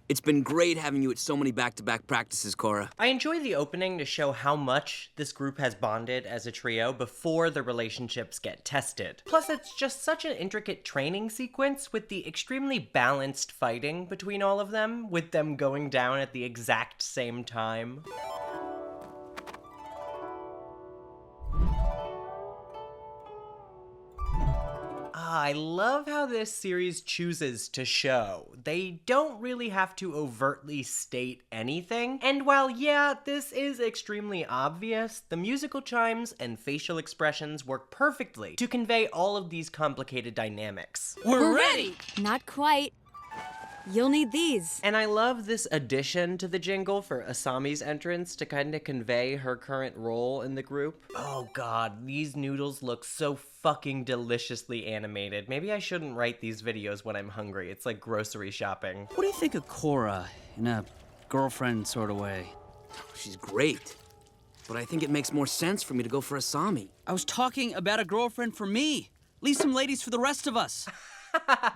It's been great having you at so many back-to-back practices, Korra. I enjoy the opening to show how much this group has bonded as a trio before the relationships get tested. Plus, it's just such an intricate training sequence with the extremely balanced fighting between all of them, with them going down at the exact same time. I love how this series chooses to show. They don't really have to overtly state anything, and while yeah, this is extremely obvious, the musical chimes and facial expressions work perfectly to convey all of these complicated dynamics. We're ready! Not quite. You'll need these. And I love this addition to the jingle for Asami's entrance to kind of convey her current role in the group. Oh god, these noodles look so fucking deliciously animated. Maybe I shouldn't write these videos when I'm hungry. It's like grocery shopping. What do you think of Korra in a girlfriend sort of way? She's great. But I think it makes more sense for me to go for Asami. I was talking about a girlfriend for me. Leave some ladies for the rest of us.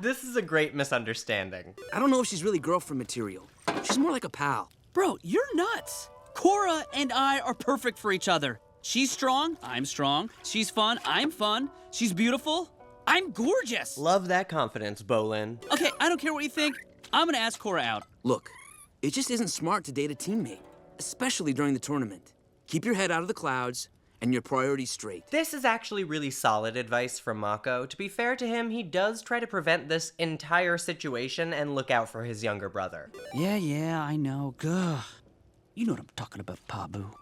This is a great misunderstanding. I don't know if she's really girlfriend material. She's more like a pal. Bro, you're nuts. Korra and I are perfect for each other. She's strong, I'm strong. She's fun, I'm fun. She's beautiful, I'm gorgeous. Love that confidence, Bolin. Okay, I don't care what you think. I'm gonna ask Korra out. Look, it just isn't smart to date a teammate, especially during the tournament. Keep your head out of the clouds and your priorities straight. This is actually really solid advice from Mako. To be fair to him, he does try to prevent this entire situation and look out for his younger brother. Yeah, I know. Gah. You know what I'm talking about, Pabu.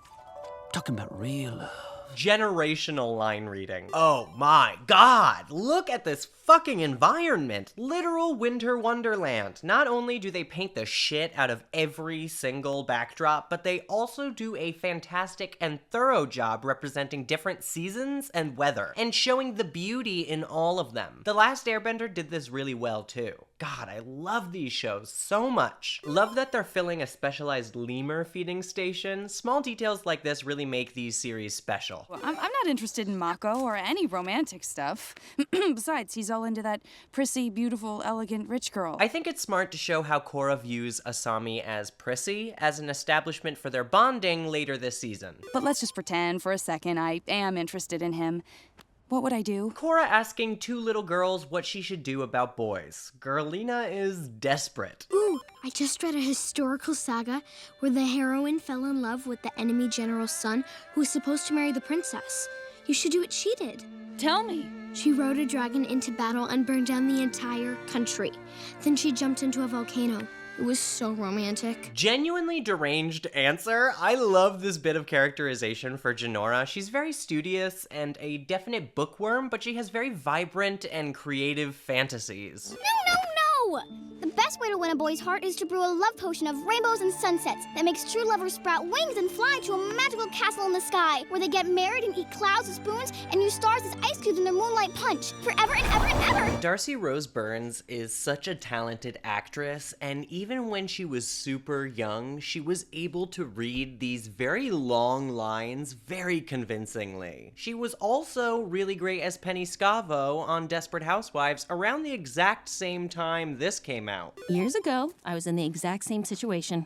Talking about real love. Generational line reading. Oh my god, look at this fucking environment. Literal winter wonderland. Not only do they paint the shit out of every single backdrop, but they also do a fantastic and thorough job representing different seasons and weather, and showing the beauty in all of them. The Last Airbender did this really well too. God, I love these shows so much. Love that they're filling a specialized lemur feeding station. Small details like this really make these series special. Well, I'm not interested in Mako or any romantic stuff. Besides, he's all into that prissy, beautiful, elegant, rich girl. I think it's smart to show how Korra views Asami as prissy, as an establishment for their bonding later this season. But let's just pretend for a second I am interested in him. What would I do? Korra asking two little girls what she should do about boys. Girlina is desperate. Ooh, I just read a historical saga where the heroine fell in love with the enemy general's son who was supposed to marry the princess. You should do what she did. Tell me. She rode a dragon into battle and burned down the entire country. Then she jumped into a volcano. It was so romantic. Genuinely deranged answer. I love this bit of characterization for Jinora. She's very studious and a definite bookworm, but she has very vibrant and creative fantasies. No! The best way to win a boy's heart is to brew a love potion of rainbows and sunsets that makes true lovers sprout wings and fly to a magical castle in the sky, where they get married and eat clouds with spoons and use stars as ice cubes in their moonlight punch, forever and ever and ever! Darcy Rose Burns is such a talented actress, and even when she was super young, she was able to read these very long lines very convincingly. She was also really great as Penny Scavo on Desperate Housewives around the exact same time this came out. Years ago, I was in the exact same situation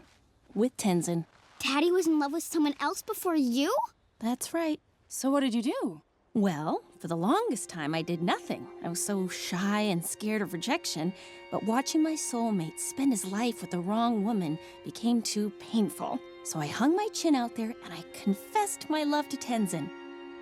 with Tenzin. Daddy was in love with someone else before you? That's right. So what did you do? Well, for the longest time, I did nothing. I was so shy and scared of rejection, but watching my soulmate spend his life with the wrong woman became too painful. So I hung my chin out there and I confessed my love to Tenzin.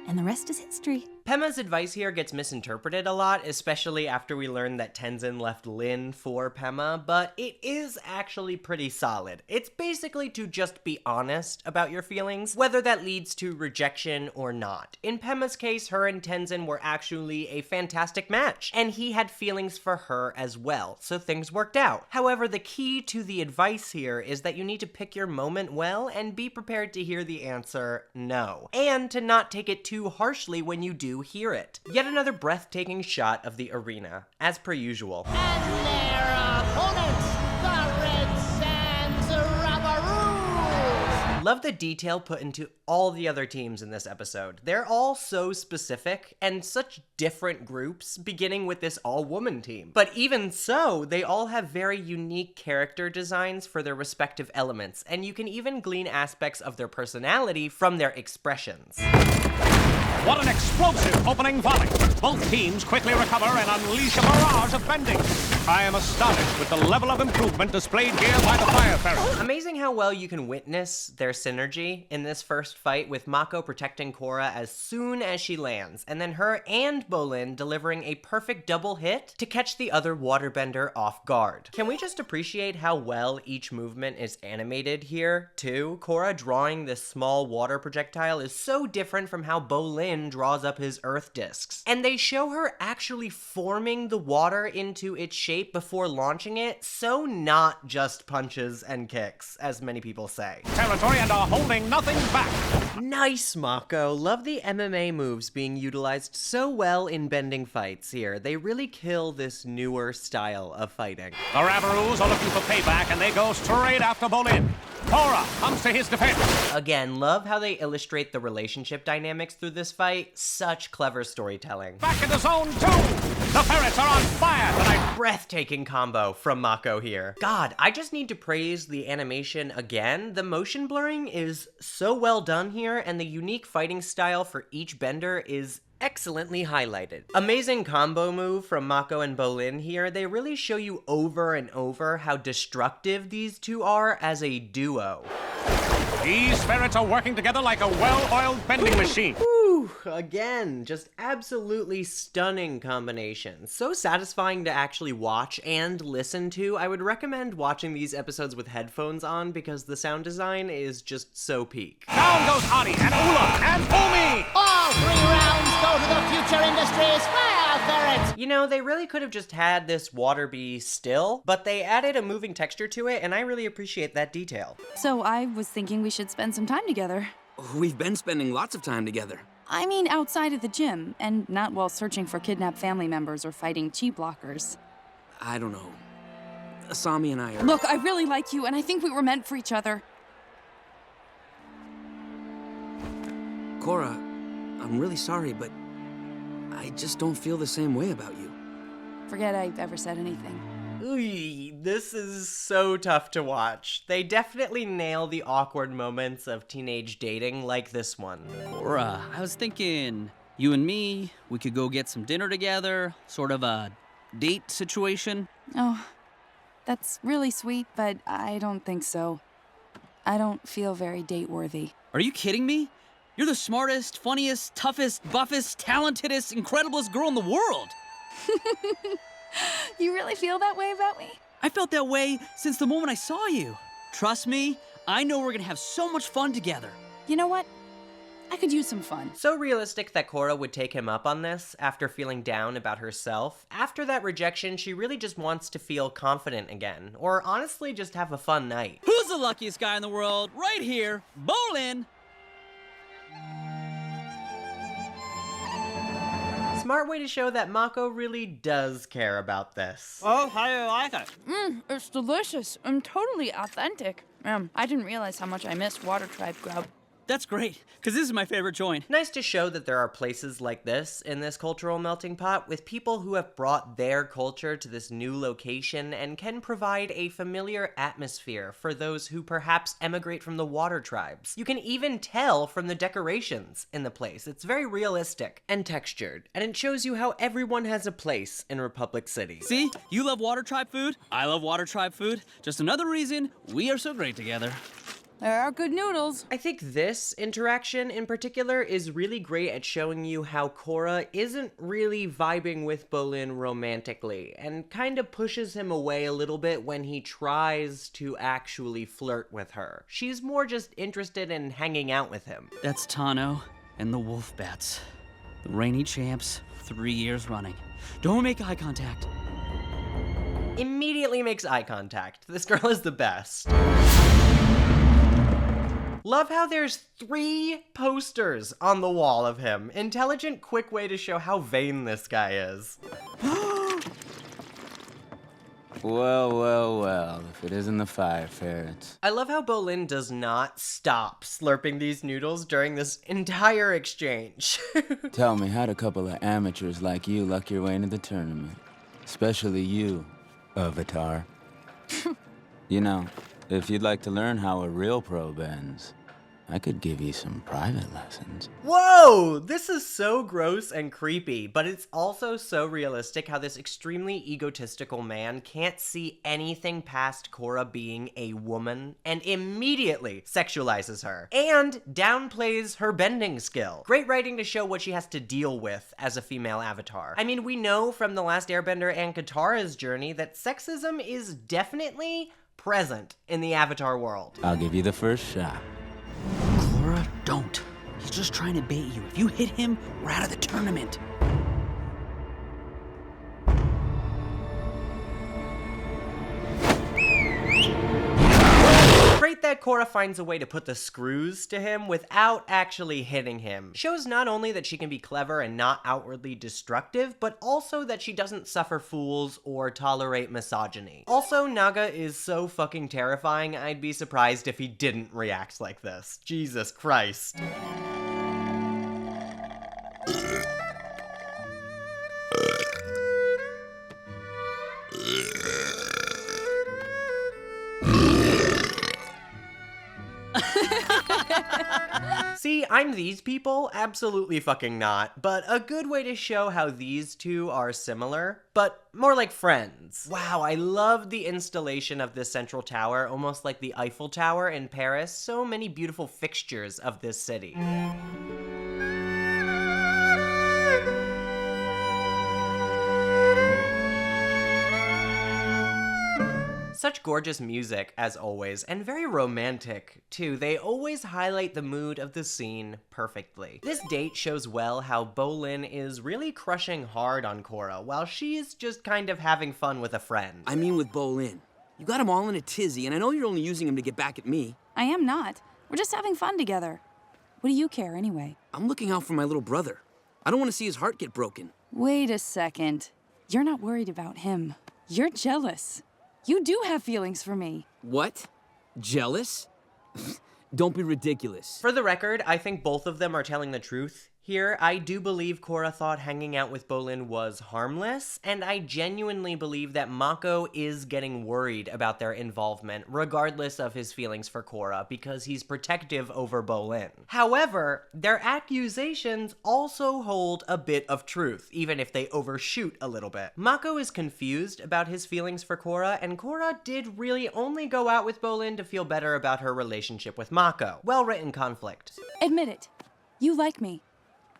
And the rest is history. Pema's advice here gets misinterpreted a lot, especially after we learn that Tenzin left Lin for Pema, but it is actually pretty solid. It's basically to just be honest about your feelings, whether that leads to rejection or not. In Pema's case, her and Tenzin were actually a fantastic match, and he had feelings for her as well, so things worked out. However, the key to the advice here is that you need to pick your moment well and be prepared to hear the answer no, and to not take it too harshly when you do hear it. Yet another breathtaking shot of the arena, as per usual. And their opponents, the Red Sands Rubberoos! Love the detail put into all the other teams in this episode. They're all so specific and such different groups, beginning with this all-woman team. But even so, they all have very unique character designs for their respective elements, and you can even glean aspects of their personality from their expressions. What an explosive opening volley! Both teams quickly recover and unleash a barrage of bending. I am astonished with the level of improvement displayed here by the fire ferret. Amazing how well you can witness their synergy in this first fight, with Mako protecting Korra as soon as she lands, and then her and Bolin delivering a perfect double hit to catch the other waterbender off guard. Can we just appreciate how well each movement is animated here, too? Korra drawing this small water projectile is so different from how Bolin draws up his earth discs. And they show her actually forming the water into its shape before launching it, so not just punches and kicks, as many people say. Territory and are holding nothing back. Nice, Mako. Love the MMA moves being utilized so well in bending fights here. They really kill this newer style of fighting. The Rabaroos are looking for payback, and they go straight after Bolin. Korra comes to his defense. Again, love how they illustrate the relationship dynamics through this fight. Such clever storytelling. Back into zone 2. The ferrets are on fire tonight. Breathtaking combo from Mako here. God, I just need to praise the animation again. The motion blurring is so well done here, and the unique fighting style for each bender is excellently highlighted. Amazing combo move from Mako and Bolin here. They really show you over and over how destructive these two are as a duo. These ferrets are working together like a well-oiled bending machine. Whew, again, just absolutely stunning combination. So satisfying to actually watch and listen to. I would recommend watching these episodes with headphones on because the sound design is just so peak. Down goes Adi and Ula and Umi. All 3 rounds go to the future industries. Fire, ferrets! You know, they really could have just had this water be still, but they added a moving texture to it, and I really appreciate that detail. So I was thinking we should spend some time together. We've been spending lots of time together. I mean, outside of the gym, and not while searching for kidnapped family members or fighting chi blockers. I don't know. Asami and I are... Look, I really like you, and I think we were meant for each other. Korra, I'm really sorry, but I just don't feel the same way about you. Forget I ever said anything. Ooh, this is so tough to watch. They definitely nail the awkward moments of teenage dating like this one. Korra, I was thinking you and me, we could go get some dinner together, sort of a date situation. Oh, that's really sweet, but I don't think so. I don't feel very date-worthy. Are you kidding me? You're the smartest, funniest, toughest, buffest, talentedest, incrediblest girl in the world. You really feel that way about me? I felt that way since the moment I saw you. Trust me, I know we're gonna have so much fun together. You know what? I could use some fun. So realistic that Korra would take him up on this after feeling down about herself. After that rejection, she really just wants to feel confident again, or honestly just have a fun night. Who's the luckiest guy in the world? Right here, Bolin. Smart way to show that Mako really does care about this. Oh, how do you like it? It's delicious and totally authentic. I didn't realize how much I missed Water Tribe grub. That's great, because this is my favorite joint. Nice to show that there are places like this in this cultural melting pot with people who have brought their culture to this new location and can provide a familiar atmosphere for those who perhaps emigrate from the water tribes. You can even tell from the decorations in the place. It's very realistic and textured, and it shows you how everyone has a place in Republic City. See, you love Water Tribe food, I love Water Tribe food. Just another reason we are so great together. There are good noodles. I think this interaction in particular is really great at showing you how Korra isn't really vibing with Bolin romantically, and kind of pushes him away a little bit when he tries to actually flirt with her. She's more just interested in hanging out with him. That's Tano and the Wolf Bats. The reigning champs, 3 years running. Don't make eye contact. Immediately makes eye contact. This girl is the best. Love how there's 3 posters on the wall of him. Intelligent, quick way to show how vain this guy is. Well, well, well. if it isn't the fire ferrets. I love how Bolin does not stop slurping these noodles during this entire exchange. Tell me, how'd a couple of amateurs like you luck your way into the tournament? Especially you, Avatar. You know, if you'd like to learn how a real pro bends, I could give you some private lessons. Whoa! This is so gross and creepy, but it's also so realistic how this extremely egotistical man can't see anything past Korra being a woman and immediately sexualizes her and downplays her bending skill. Great writing to show what she has to deal with as a female avatar. I mean, we know from The Last Airbender and Katara's journey that sexism is definitely present in the Avatar world. I'll give you the first shot. Korra, don't. He's just trying to bait you. If you hit him, we're out of the tournament. Great that Korra finds a way to put the screws to him without actually hitting him. Shows not only that she can be clever and not outwardly destructive, but also that she doesn't suffer fools or tolerate misogyny. Also, Naga is so fucking terrifying, I'd be surprised if he didn't react like this. Jesus Christ. See, I'm these people? Absolutely fucking not. But a good way to show how these two are similar, but more like friends. Wow, I love the installation of this central tower, almost like the Eiffel Tower in Paris. So many beautiful fixtures of this city. Such gorgeous music, as always, and very romantic, too. They always highlight the mood of the scene perfectly. This date shows well how Bolin is really crushing hard on Korra, while she's just kind of having fun with a friend. I mean with Bolin. You got him all in a tizzy, and I know you're only using him to get back at me. I am not. We're just having fun together. What do you care anyway? I'm looking out for my little brother. I don't want to see his heart get broken. Wait a second. You're not worried about him. You're jealous. You do have feelings for me. What? Jealous? Don't be ridiculous. For the record, I think both of them are telling the truth. Here, I do believe Korra thought hanging out with Bolin was harmless, and I genuinely believe that Mako is getting worried about their involvement, regardless of his feelings for Korra, because he's protective over Bolin. However, their accusations also hold a bit of truth, even if they overshoot a little bit. Mako is confused about his feelings for Korra, and Korra did really only go out with Bolin to feel better about her relationship with Mako. Well-written conflict. Admit it. You like me.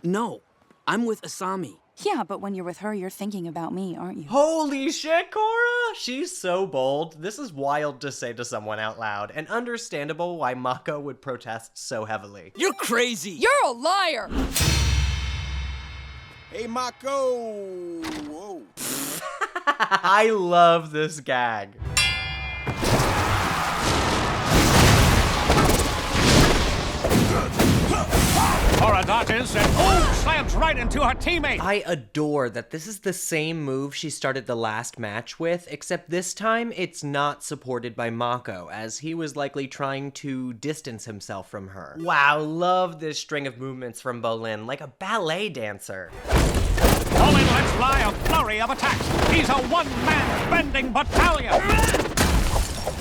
No, I'm with Asami. Yeah, but when you're with her, you're thinking about me, aren't you? Holy shit, Korra! She's so bold. This is wild to say to someone out loud, and understandable why Mako would protest so heavily. You're crazy! You're a liar! Hey, Mako! Whoa. I love this gag. Korra dodges and slams right into her teammate. I adore that this is the same move she started the last match with, except this time it's not supported by Mako, as he was likely trying to distance himself from her. Wow, love this string of movements from Bolin, like a ballet dancer. Bolin lets fly a flurry of attacks. He's a one-man bending battalion.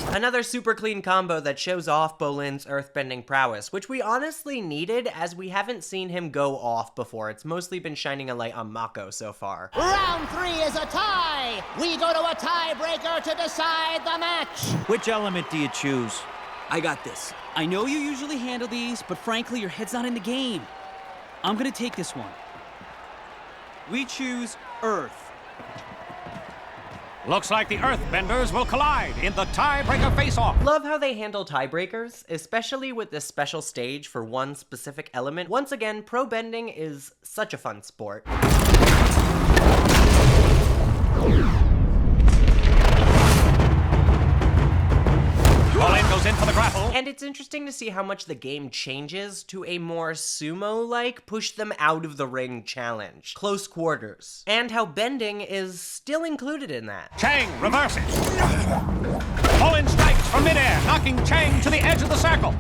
Another super clean combo that shows off Bolin's earthbending prowess, which we honestly needed as we haven't seen him go off before. It's mostly been shining a light on Mako so far. Round 3 is a tie. We go to a tiebreaker to decide the match. Which element do you choose? I got this. I know you usually handle these, but frankly, your head's not in the game. I'm gonna take this one. We choose Earth. Looks like the Earthbenders will collide in the tiebreaker face-off. Love how they handle tiebreakers, especially with this special stage for one specific element. Once again, pro bending is such a fun sport. Bolin goes in for the grapple. And it's interesting to see how much the game changes to a more sumo-like push them out of the ring challenge. Close quarters. And how bending is still included in that. Chang reverses. Bolin midair, knocking Chang to the edge of the circle.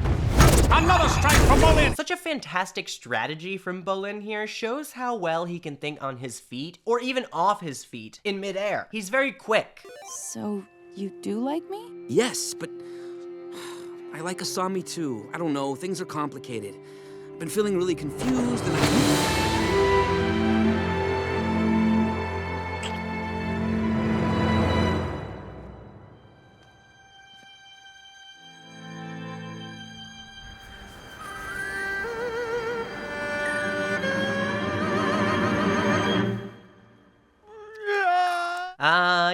Another strike from Bolin. Such a fantastic strategy from Bolin here shows how well he can think on his feet, or even off his feet, in midair. He's very quick. So, you do like me? Yes, but I like Asami too. I don't know, things are complicated. I've been feeling really confused and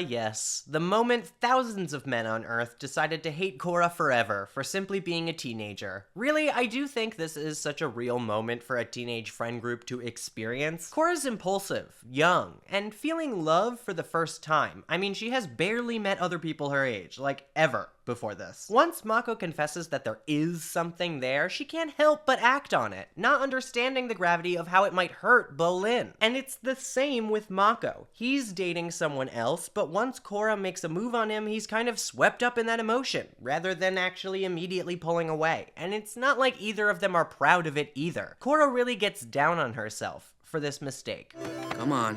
yes. The moment thousands of men on Earth decided to hate Korra forever for simply being a teenager. Really, I do think this is such a real moment for a teenage friend group to experience. Korra's impulsive, young, and feeling love for the first time. I mean, she has barely met other people her age, like ever, before this. Once Mako confesses that there is something there, she can't help but act on it, not understanding the gravity of how it might hurt Bolin. And it's the same with Mako. He's dating someone else, but once Korra makes a move on him, he's kind of swept up in that emotion, rather than actually immediately pulling away. And it's not like either of them are proud of it either. Korra really gets down on herself for this mistake. Come on.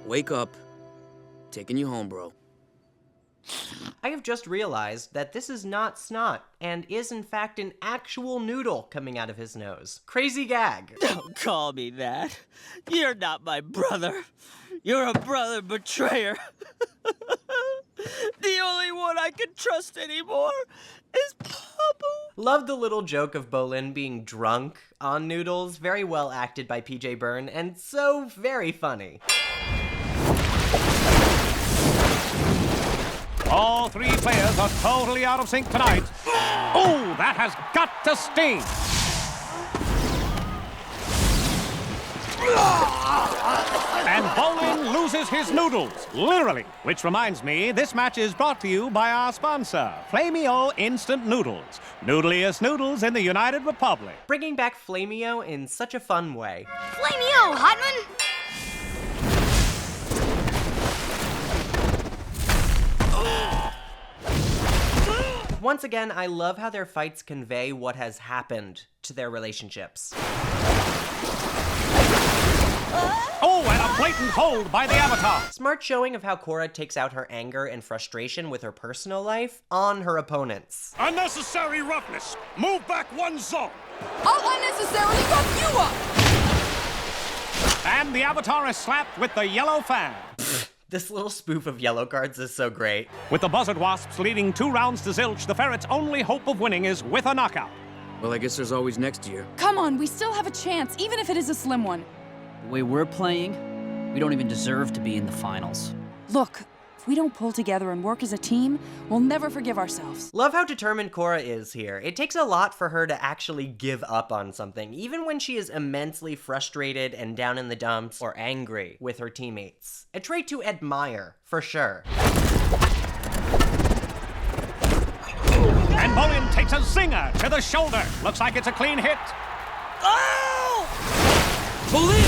Wake up. Taking you home, bro. I have just realized that this is not snot, and is in fact an actual noodle coming out of his nose. Crazy gag. Don't call me that. You're not my brother. You're a brother betrayer. The only one I can trust anymore is Papa. Love the little joke of Bolin being drunk on noodles. Very well acted by PJ Byrne, and so very funny. All three players are totally out of sync tonight. Oh, that has got to sting. And Bolin loses his noodles, literally. Which reminds me, this match is brought to you by our sponsor, Flamio Instant Noodles. Noodliest noodles in the United Republic. Bringing back Flamio in such a fun way. Flamio, Hotman! Once again, I love how their fights convey what has happened to their relationships. Oh, and a blatant hold by the Avatar. Smart showing of how Korra takes out her anger and frustration with her personal life on her opponents. Unnecessary roughness. Move back one zone. I'll unnecessarily rough you up! And the Avatar is slapped with the yellow fan. This little spoof of yellow cards is so great. With the Buzzard Wasps leading 2 rounds to zilch, the Ferret's only hope of winning is with a knockout. Well, I guess there's always next year. Come on, we still have a chance, even if it is a slim one. The way we're playing, we don't even deserve to be in the finals. Look, if we don't pull together and work as a team, we'll never forgive ourselves. Love how determined Korra is here. It takes a lot for her to actually give up on something, even when she is immensely frustrated and down in the dumps or angry with her teammates. A trait to admire, for sure. And Bolin takes a zinger to the shoulder. Looks like it's a clean hit. Oh! Bolin!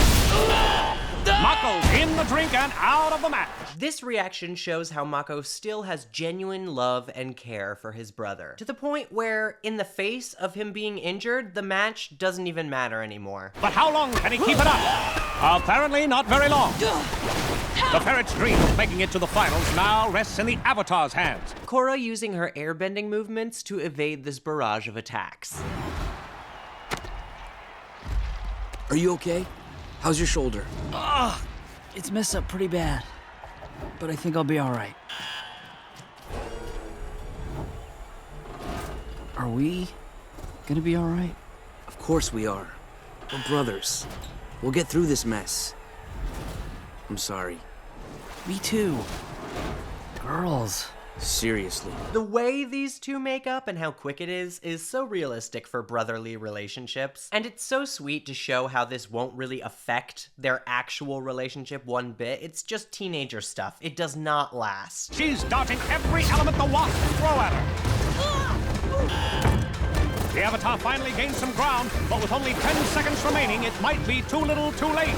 Mako's in the drink and out of the match. This reaction shows how Mako still has genuine love and care for his brother, to the point where, in the face of him being injured, the match doesn't even matter anymore. But how long can he keep it up? Apparently not very long. The Ferret's dream of making it to the finals now rests in the Avatar's hands. Korra using her airbending movements to evade this barrage of attacks. Are you okay? How's your shoulder? It's messed up pretty bad, but I think I'll be all right. Are we gonna be all right? Of course we are. We're brothers. We'll get through this mess. I'm sorry. Me too. Girls. Seriously. The way these two make up and how quick it is so realistic for brotherly relationships. And it's so sweet to show how this won't really affect their actual relationship one bit. It's just teenager stuff. It does not last. She's dodging every element the Wasp can throw at her. The Avatar finally gains some ground, but with only 10 seconds remaining, it might be too little too late.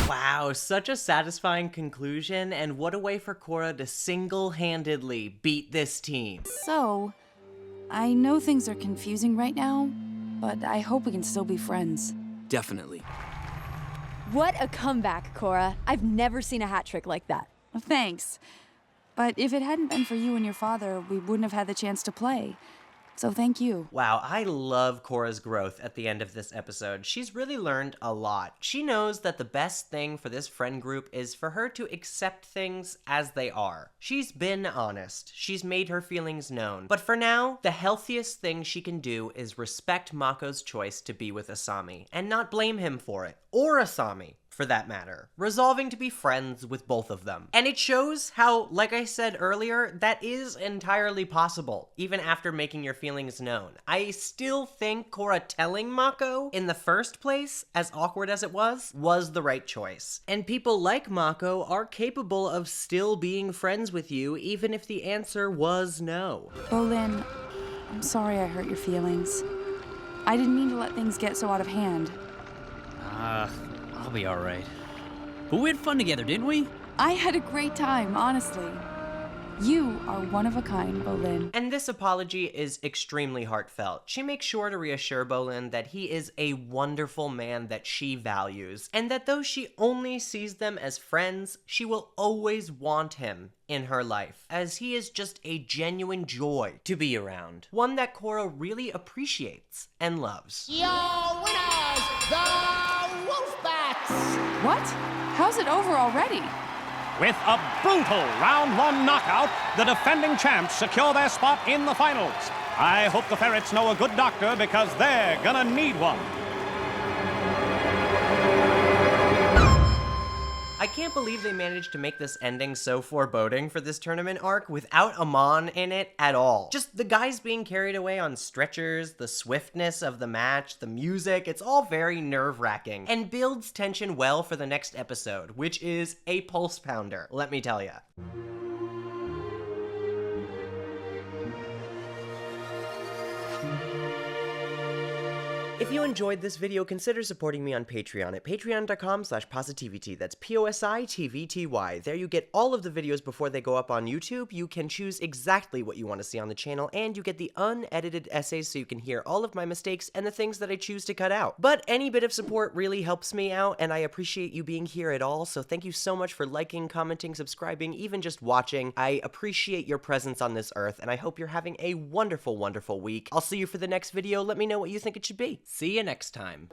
Wow, Wow, such a satisfying conclusion, and what a way for Korra to single-handedly beat this team. So, I know things are confusing right now, but I hope we can still be friends. Definitely. What a comeback, Korra. I've never seen a hat trick like that. Well, thanks. But if it hadn't been for you and your father, we wouldn't have had the chance to play. So thank you. Wow, I love Korra's growth at the end of this episode. She's really learned a lot. She knows that the best thing for this friend group is for her to accept things as they are. She's been honest. She's made her feelings known. But for now, the healthiest thing she can do is respect Mako's choice to be with Asami, and not blame him for it. Or Asami, for that matter, resolving to be friends with both of them. And it shows how, like I said earlier, that is entirely possible, even after making your feelings known. I still think Korra telling Mako in the first place, as awkward as it was the right choice. And people like Mako are capable of still being friends with you, even if the answer was no. Bolin, I'm sorry I hurt your feelings. I didn't mean to let things get so out of hand. I'll be all right. But we had fun together, didn't we? I had a great time, honestly. You are one of a kind, Bolin. And this apology is extremely heartfelt. She makes sure to reassure Bolin that he is a wonderful man that she values, and that though she only sees them as friends, she will always want him in her life, as he is just a genuine joy to be around. One that Korra really appreciates and loves. Your winners, the Wolfbats! What? How's it over already? With a brutal round 1 knockout, the defending champs secure their spot in the finals. I hope the ferrets know a good doctor because they're gonna need one. I can't believe they managed to make this ending so foreboding for this tournament arc without Amon in it at all. Just the guys being carried away on stretchers, the swiftness of the match, the music, it's all very nerve-wracking and builds tension well for the next episode, which is a pulse pounder, let me tell ya. If you enjoyed this video, consider supporting me on Patreon at patreon.com/PosiTVty. That's PosiTVty. There you get all of the videos before they go up on YouTube. You can choose exactly what you want to see on the channel, and you get the unedited essays so you can hear all of my mistakes and the things that I choose to cut out. But any bit of support really helps me out, and I appreciate you being here at all, so thank you so much for liking, commenting, subscribing, even just watching. I appreciate your presence on this earth, and I hope you're having a wonderful, wonderful week. I'll see you for the next video. Let me know what you think it should be. See you next time.